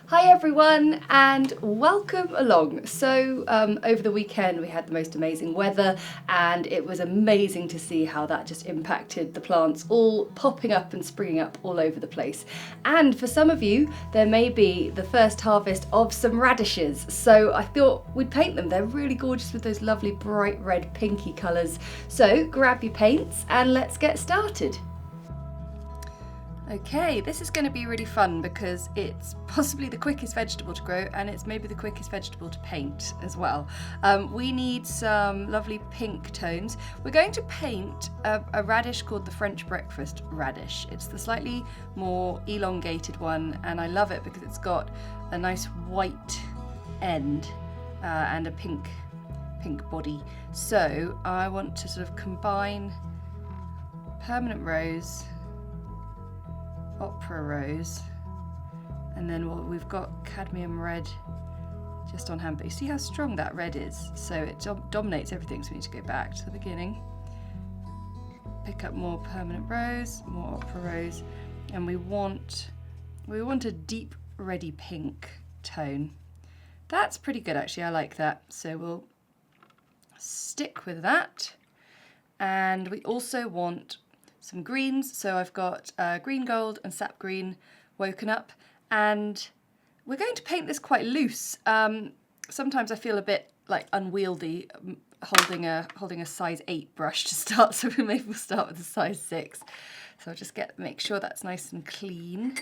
Hi everyone and welcome along. So over the weekend we had the most amazing weather and it was amazing to see how that just impacted the plants all popping up and springing up all over the place. And for some of you there may be the first harvest of some radishes, so I thought we'd paint them. They're really gorgeous with those lovely bright red pinky colours. So grab your paints and let's get started. Okay, this is going to be really fun because it's possibly the quickest vegetable to grow and it's maybe the quickest vegetable to paint as well. We need some lovely pink tones. We're going to paint a radish called the French breakfast radish. It's the slightly more elongated one and I love it because it's got a nice white end and a pink body. So I want to sort of combine permanent rose, opera rose, and then we've got cadmium red just on hand, but you see how strong that red is, so it dominates everything. So we need to go back to the beginning, pick up more permanent rose, more opera rose, and we want a deep reddy pink tone. That's pretty good actually, I like that, so we'll stick with that. And we also want some greens, so I've got green gold and sap green woken up, and we're going to paint this quite loose. Sometimes I feel a bit like unwieldy holding a size 8 brush to start, so maybe we'll start with a size 6. So I'll just make sure that's nice and clean.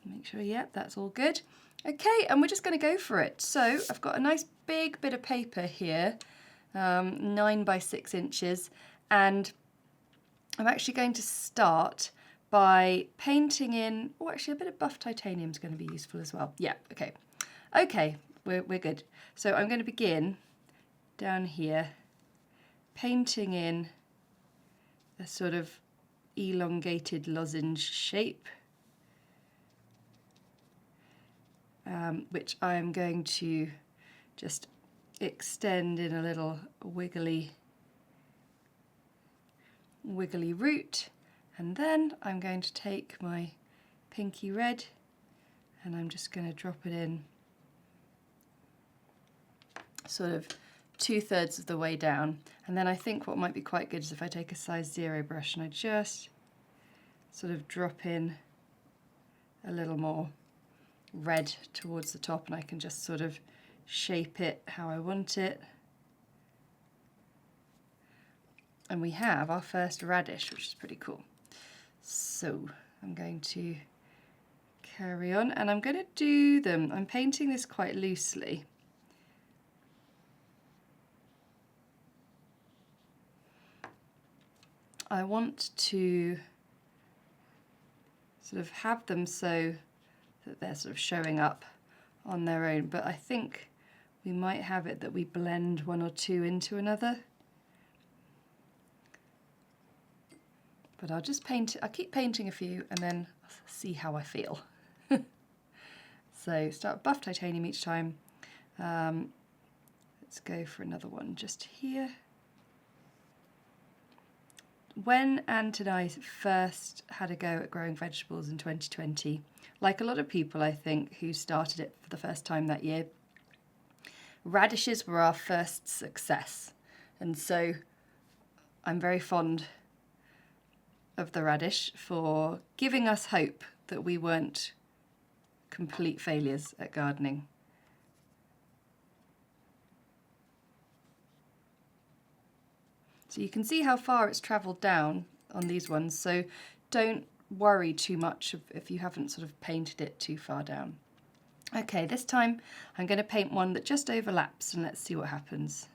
Make sure, yep, that's all good. Okay, and we're just going to go for it. So I've got a nice big bit of paper here, 9 by 6 inches, and I'm actually going to start by painting in, oh actually a bit of buff titanium is going to be useful as well. Yeah, okay. Okay, we're good. So I'm going to begin down here painting in a sort of elongated lozenge shape, which I'm going to just extend in a little wiggly root, and then I'm going to take my pinky red and I'm just going to drop it in sort of 2/3 of the way down. And then I think what might be quite good is if I take a size 0 brush and I just sort of drop in a little more red towards the top, and I can just sort of shape it how I want it. And we have our first radish, which is pretty cool. So I'm going to carry on, and I'm going to do them. I'm painting this quite loosely. I want to sort of have them so that they're sort of showing up on their own, but I think we might have it that we blend one or two into another. But I'll just paint, I'll keep painting a few and then see how I feel. So start buff titanium each time. Let's go for another one just here. When Ant and I first had a go at growing vegetables in 2020, like a lot of people I think who started it for the first time that year, radishes were our first success. And so I'm very fond of the radish for giving us hope that we weren't complete failures at gardening. So you can see how far it's travelled down on these ones, so don't worry too much if you haven't sort of painted it too far down. Okay, this time I'm going to paint one that just overlaps, and let's see what happens.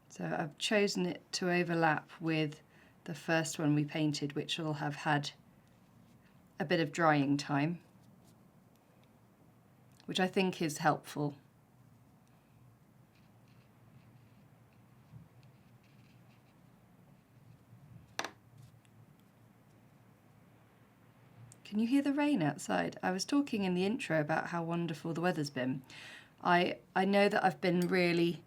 So I've chosen it to overlap with the first one we painted, which will have had a bit of drying time, which I think is helpful. Can you hear the rain outside? I was talking in the intro about how wonderful the weather's been. I know that I've been really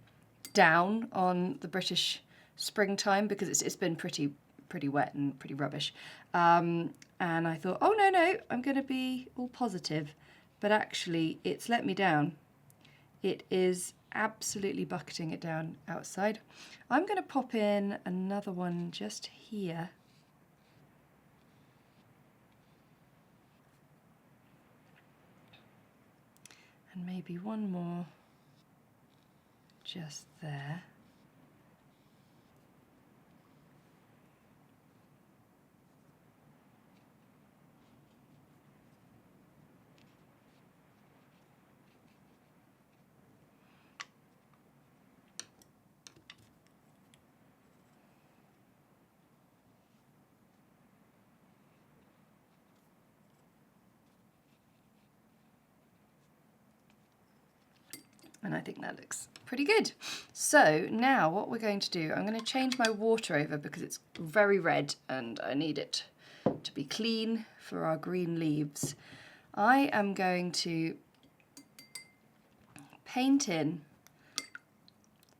down on the British springtime because it's been pretty pretty wet and pretty rubbish. And I thought, oh no, I'm going to be all positive. But actually, it's let me down. It is absolutely bucketing it down outside. I'm going to pop in another one just here. And maybe one more just there. And I think that looks pretty good. So now what we're going to do, I'm going to change my water over because it's very red and I need it to be clean for our green leaves. I am going to paint in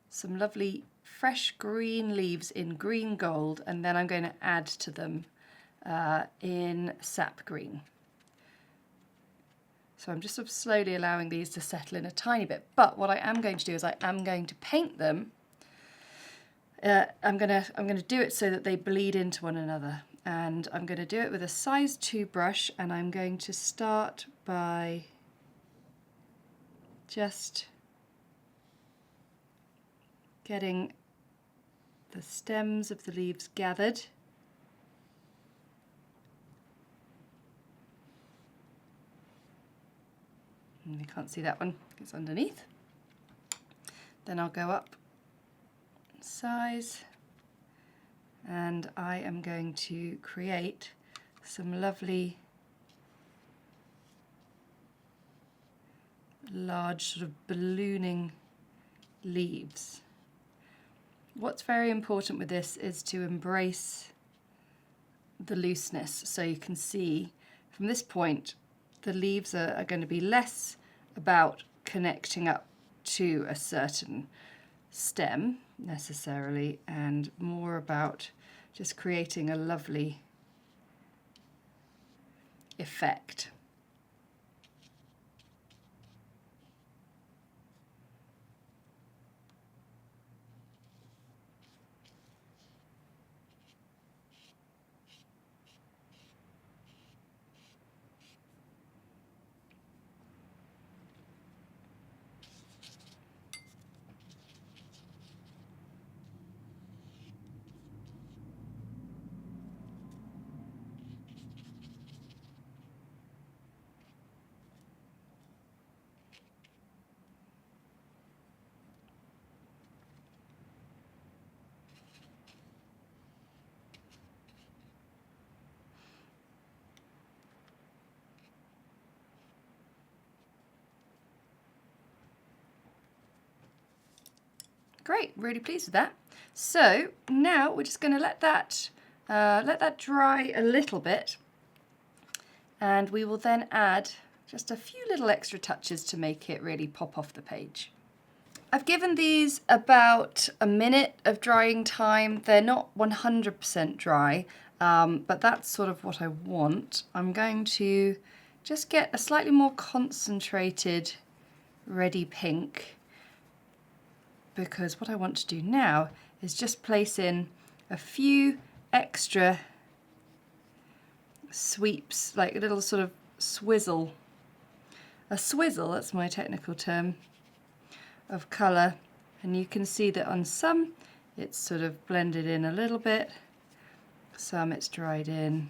some lovely fresh green leaves in green gold, and then I'm going to add to them in sap green. So I'm just sort of slowly allowing these to settle in a tiny bit. But what I am going to do is I am going to paint them. I'm going to do it so that they bleed into one another. And I'm going to do it with a size 2 brush, and I'm going to start by just getting the stems of the leaves gathered. And you can't see that one, it's underneath. Then I'll go up in size, and I am going to create some lovely large sort of ballooning leaves. What's very important with this is to embrace the looseness, so you can see from this point the leaves are going to be less about connecting up to a certain stem necessarily, and more about just creating a lovely effect. Great, really pleased with that. So now we're just going to let that dry a little bit, and we will then add just a few little extra touches to make it really pop off the page. I've given these about a minute of drying time. They're not 100% dry, but that's sort of what I want. I'm going to just get a slightly more concentrated ready pink, because what I want to do now is just place in a few extra sweeps, like a little sort of swizzle. A swizzle, that's my technical term, of colour. And you can see that on some it's sort of blended in a little bit, some it's dried in.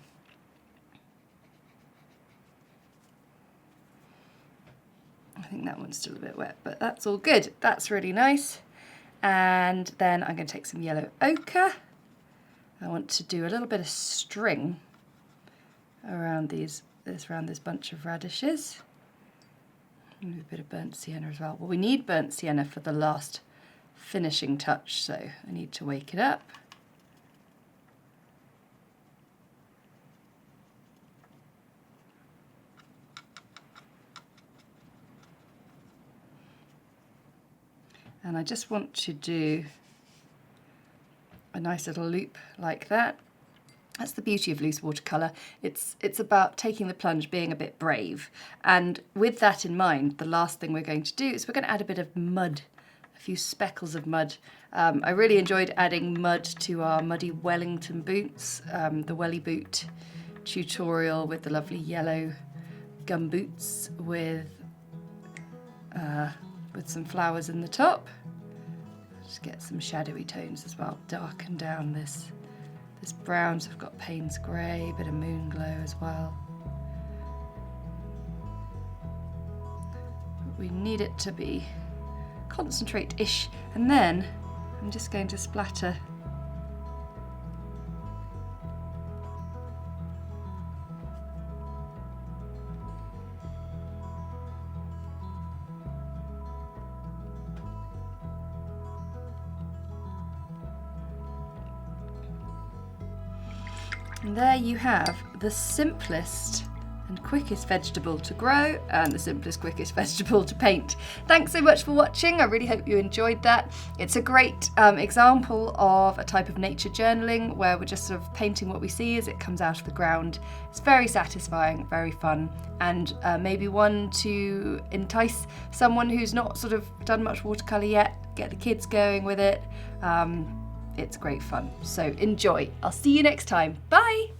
I think that one's still a bit wet, but that's all good. That's really nice. And then I'm going to take some yellow ochre. I want to do a little bit of string around this bunch of radishes. And a bit of burnt sienna as well. Well, we need burnt sienna for the last finishing touch, so I need to wake it up. And I just want to do a nice little loop like that That's the beauty of loose watercolour. It's about taking the plunge, being a bit brave. And with that in mind, the last thing we're going to do is we're going to add a bit of mud, a few speckles of mud. I really enjoyed adding mud to our muddy Wellington boots, the welly boot tutorial with the lovely yellow gum boots with some flowers in the top. Just get some shadowy tones as well, darken down this brown. So I've got Payne's grey, a bit of moon glow as well. But we need it to be concentrate-ish, and then I'm just going to splatter and there you have the simplest and quickest vegetable to grow and the simplest, quickest vegetable to paint. Thanks so much for watching. I really hope you enjoyed that. It's a great example of a type of nature journaling where we're just sort of painting what we see as it comes out of the ground. It's very satisfying, very fun, and maybe one to entice someone who's not sort of done much watercolour yet, get the kids going with it. It's great fun. So enjoy. I'll see you next time. Bye.